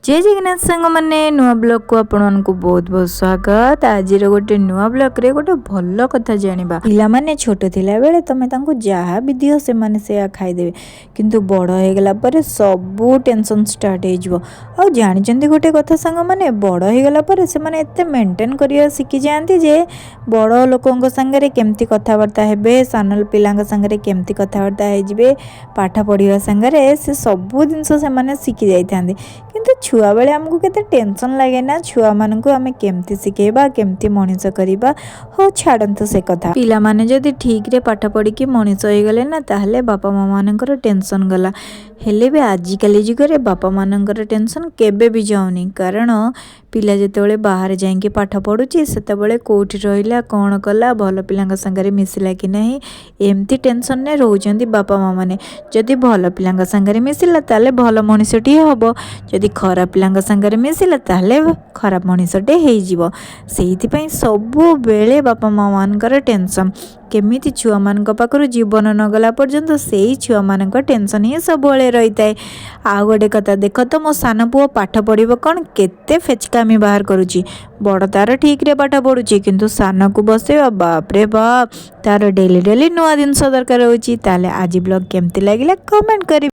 जय जगन्नाथ सांग मैंने नुआ ब्लॉग को आपण को बहुत बहुत स्वागत। आज गोटे नुआ ब्लॉग रे गोटे भल कथा जानिबा। पिला माने छोट थिला बेले तमे तांको जहा भी दियो से माने से खाई देबे, किंतु बड़ हो गला पर सब टेंशन स्टार्ट हो जिवो। आ जानि चंदी गोटे कथा सांग माने बड़ हो गला पर से माने एते मेंटेन करिया सिखि जानती जे बड़ लोकंक संगे केमती कथाबार्ता हेबे, सानल पिलांक संगे केमती कथाबार्ता हे जिवे, पाठ पढ़िया संगे से सब जिनस से माने सिखि जाइथांदे। किंतु छुआ बेले आमको केते टेंशन लगे ना छुआ मानकु आमे केमती सिखेबा, केमती मनीष करिबा। हो छाड़ंतु से कथा। पिला माने जदि ठीक रे पाठ पढ़ी कि मनीष होई गले ना ताहले बापा माँ मानकर टेंशन गला। हेले भी आजिकल जुगरे बापा मानकर टेंशन केबे भी जाउनी, कारण पिला जेतेबेले बाहर जाइके पाठ पढ़ुची सेतेबेले कोठी रहिला, कौन कला, भल पिलांक संगे मिसिला कि नहीं, एमती टेंशन ने रहउचंदी बापा माँ माने। जदि भल पिलांक संगे मिसिला ताले भल मनीषटी हबो, जदि खराब पिलांक संगे मिसिला ताले खराब मनीषटे हेइ जिवो। सेइथिपई सबु बेले बापा माँ मानकर टेंशन केमिति छुआ मानक पाखरु जीवन न गला पर्यंत सेई छुआ मानक टेंशन ही सबुबले रही थाए। आ गोटे कथा देख तो मो सान पुओ पाठ पढ़िबो कौन केते फेचकामी बाहर करुची। बड़ तार ठीक रे पाठ पढ़ुची किंतु सान को बसेबा बाप रे बाप, तार डेली डेली नुआ जिनस दरकार होची। ताले आज ब्लॉग केमती लागिला कमेंट करी।